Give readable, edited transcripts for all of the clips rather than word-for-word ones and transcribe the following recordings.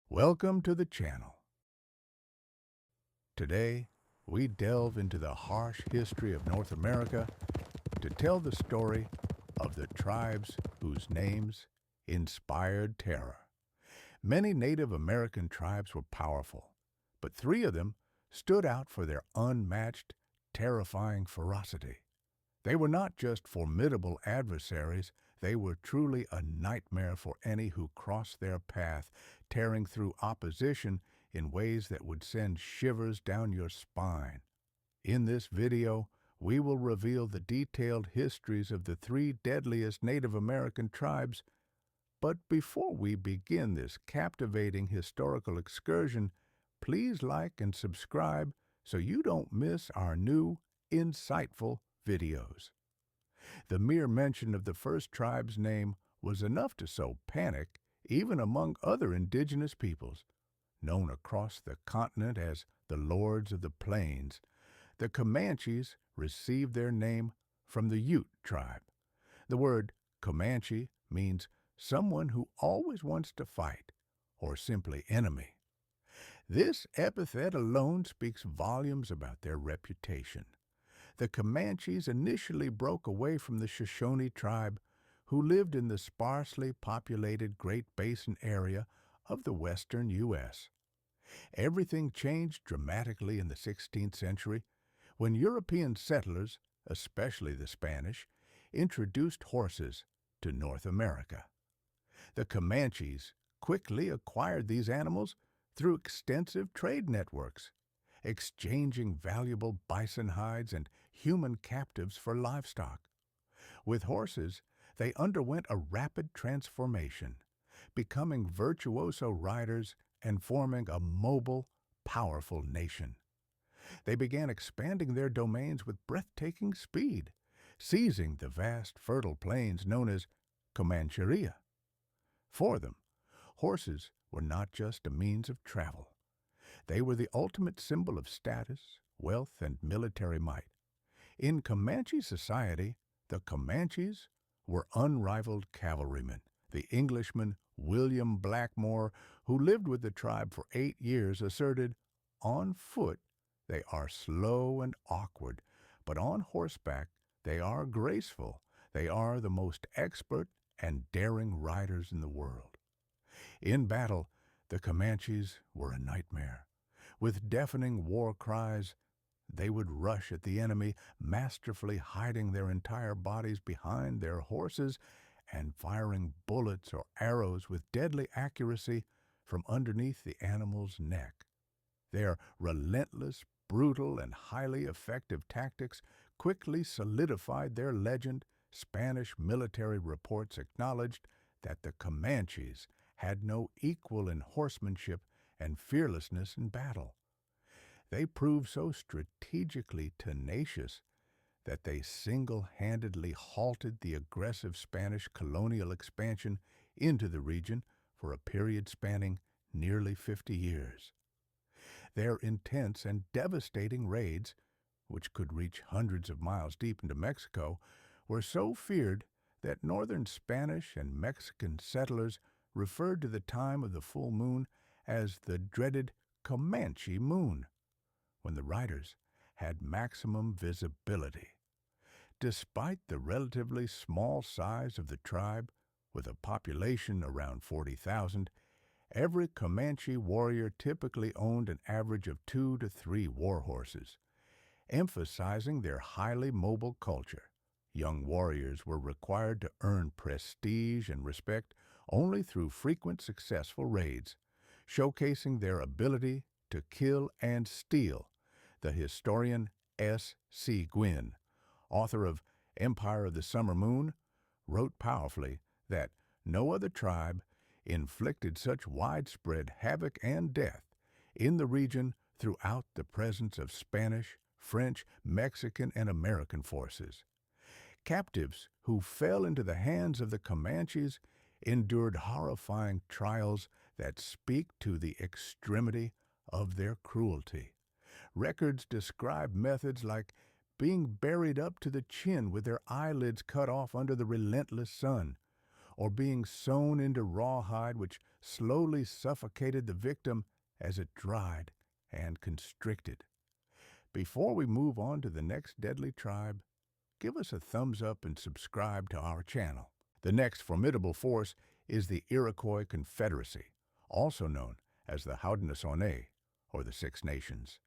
Welcome to the channel. Today, we delve into the harsh history of North America to tell the story of the tribes whose names inspired terror. Many Native American tribes were powerful, but three of them stood out for their unmatched, terrifying ferocity. They were not just formidable adversaries, they were truly a nightmare for any who crossed their path, tearing through opposition in ways that would send shivers down your spine. In this video, we will reveal the detailed histories of the three deadliest Native American tribes. But before we begin this captivating historical excursion, please like and subscribe so you don't miss our new, insightful videos. The mere mention of the first tribe's name was enough to sow panic even among other indigenous peoples. Known across the continent as the Lords of the Plains, the Comanches received their name from the Ute tribe. The word Comanche means someone who always wants to fight, or simply enemy. This epithet alone speaks volumes about their reputation. The Comanches initially broke away from the Shoshone tribe, who lived in the sparsely populated Great Basin area of the western U.S. Everything changed dramatically in the 16th century when European settlers, especially the Spanish, introduced horses to North America. The Comanches quickly acquired these animals through extensive trade networks, exchanging valuable bison hides and human captives for livestock. With horses, they underwent a rapid transformation, becoming virtuoso riders and forming a mobile, powerful nation. They began expanding their domains with breathtaking speed, seizing the vast, fertile plains known as Comancheria. For them, horses were not just a means of travel. They were the ultimate symbol of status, wealth, and military might. In Comanche society, the Comanches were unrivaled cavalrymen. The Englishman William Blackmore, who lived with the tribe for 8 years, asserted, "On foot, they are slow and awkward, but on horseback, they are graceful. They are the most expert and daring riders in the world." In battle, the Comanches were a nightmare. With deafening war cries, they would rush at the enemy, masterfully hiding their entire bodies behind their horses and firing bullets or arrows with deadly accuracy from underneath the animal's neck. Their relentless, brutal, and highly effective tactics quickly solidified their legend. Spanish military reports acknowledged that the Comanches had no equal in horsemanship and fearlessness in battle. They proved so strategically tenacious that they single-handedly halted the aggressive Spanish colonial expansion into the region for a period spanning nearly 50 years. Their intense and devastating raids, which could reach hundreds of miles deep into Mexico, were so feared that northern Spanish and Mexican settlers referred to the time of the full moon as the dreaded Comanche moon, when the riders had maximum visibility. Despite the relatively small size of the tribe, with a population around 40,000, every Comanche warrior typically owned an average of 2 to 3 war horses, emphasizing their highly mobile culture. Young warriors were required to earn prestige and respect only through frequent successful raids, showcasing their ability to kill and steal. The historian S.C. Gwynn, author of Empire of the Summer Moon, wrote powerfully that no other tribe inflicted such widespread havoc and death in the region throughout the presence of Spanish, French, Mexican, and American forces. Captives who fell into the hands of the Comanches endured horrifying trials that speak to the extremity of their cruelty. Records describe methods like being buried up to the chin with their eyelids cut off under the relentless sun, or being sewn into rawhide which slowly suffocated the victim as it dried and constricted. Before we move on to the next deadly tribe, give us a thumbs up and subscribe to our channel. The next formidable force is the Iroquois Confederacy, also known as the Haudenosaunee, or the Six Nations.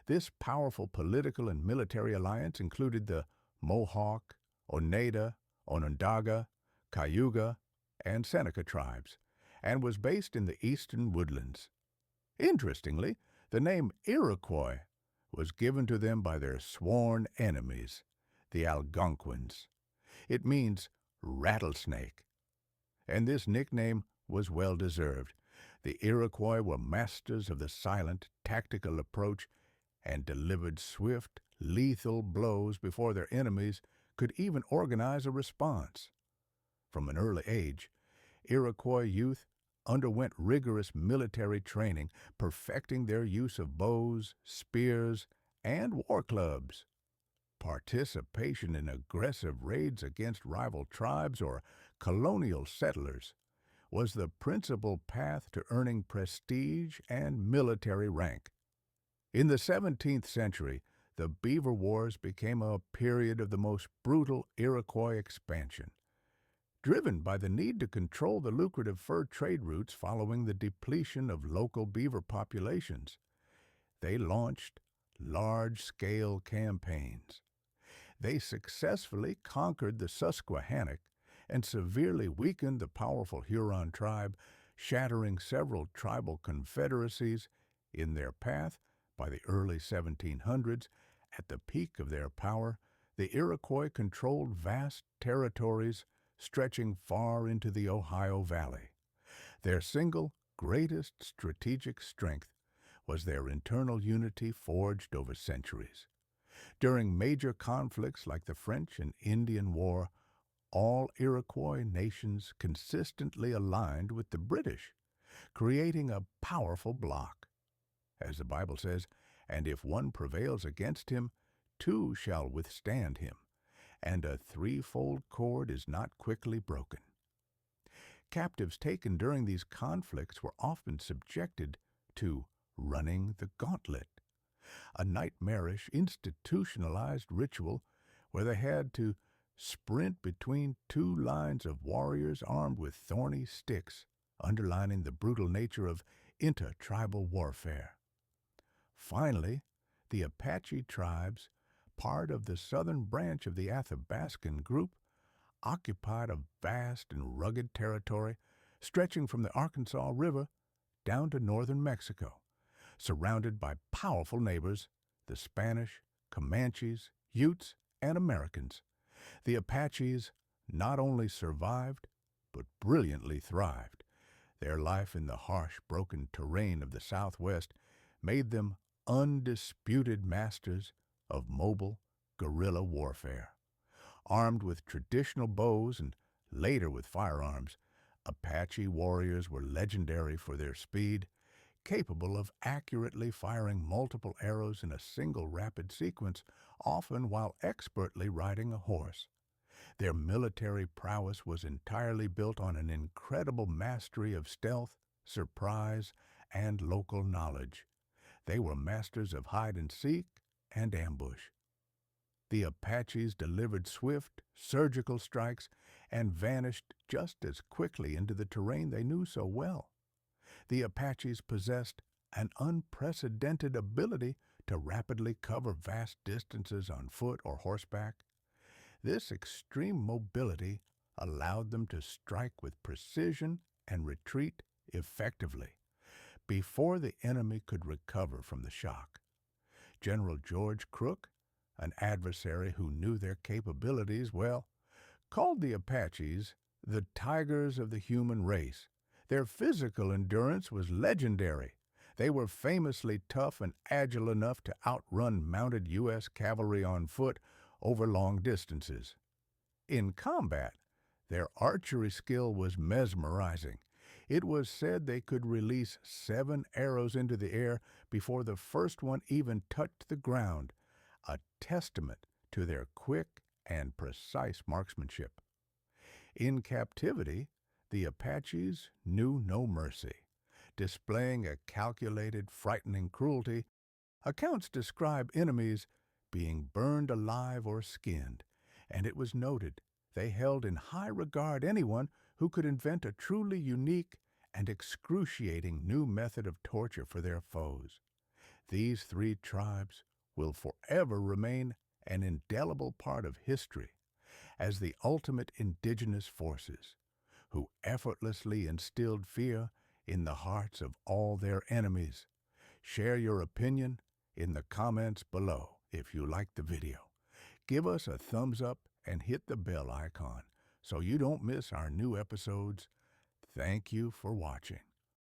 This powerful political and military alliance included the Mohawk, Oneida, Onondaga, Cayuga, and Seneca tribes, and was based in the eastern woodlands. Interestingly, the name Iroquois was given to them by their sworn enemies, the Algonquins. It means rattlesnake, and this nickname was well deserved. The Iroquois were masters of the silent, tactical approach and delivered swift, lethal blows before their enemies could even organize a response. From an early age, Iroquois youth underwent rigorous military training, perfecting their use of bows, spears, and war clubs. Participation in aggressive raids against rival tribes or colonial settlers was the principal path to earning prestige and military rank. In the 17th century, the Beaver Wars became a period of the most brutal Iroquois expansion. Driven by the need to control the lucrative fur trade routes following the depletion of local beaver populations, they launched large-scale campaigns. They successfully conquered the Susquehannock and severely weakened the powerful Huron tribe, shattering several tribal confederacies in their path. By the early 1700s, at the peak of their power, the Iroquois controlled vast territories stretching far into the Ohio Valley. Their single greatest strategic strength was their internal unity forged over centuries. During major conflicts like the French and Indian War, all Iroquois nations consistently aligned with the British, creating a powerful bloc. As the Bible says, "And if one prevails against him, two shall withstand him, and a threefold cord is not quickly broken." Captives taken during these conflicts were often subjected to running the gauntlet, a nightmarish institutionalized ritual where they had to sprint between two lines of warriors armed with thorny sticks, underlining the brutal nature of intertribal warfare. Finally, the Apache tribes, part of the southern branch of the Athabascan group, occupied a vast and rugged territory stretching from the Arkansas River down to northern Mexico, surrounded by powerful neighbors, the Spanish, Comanches, Utes, and Americans. The Apaches not only survived, but brilliantly thrived. Their life in the harsh, broken terrain of the Southwest made them undisputed masters of mobile guerrilla warfare. Armed with traditional bows and later with firearms, Apache warriors were legendary for their speed, capable of accurately firing multiple arrows in a single rapid sequence, often while expertly riding a horse. Their military prowess was entirely built on an incredible mastery of stealth, surprise, and local knowledge. They were masters of hide-and-seek and ambush. The Apaches delivered swift, surgical strikes and vanished just as quickly into the terrain they knew so well. The Apaches possessed an unprecedented ability to rapidly cover vast distances on foot or horseback. This extreme mobility allowed them to strike with precision and retreat effectively before the enemy could recover from the shock. General George Crook, an adversary who knew their capabilities well, called the Apaches the tigers of the human race. Their physical endurance was legendary. They were famously tough and agile enough to outrun mounted U.S. cavalry on foot over long distances. In combat, their archery skill was mesmerizing. It was said they could release 7 arrows into the air before the first one even touched the ground, a testament to their quick and precise marksmanship. In captivity, The Apaches knew no mercy, displaying a calculated, frightening cruelty. Accounts describe enemies being burned alive or skinned, and it was noted they held in high regard anyone who could invent a truly unique and excruciating new method of torture for their foes. These three tribes will forever remain an indelible part of history as the ultimate indigenous forces who effortlessly instilled fear in the hearts of all their enemies. Share your opinion in the comments below if you liked the video. Give us a thumbs up and hit the bell icon so you don't miss our new episodes. Thank you for watching.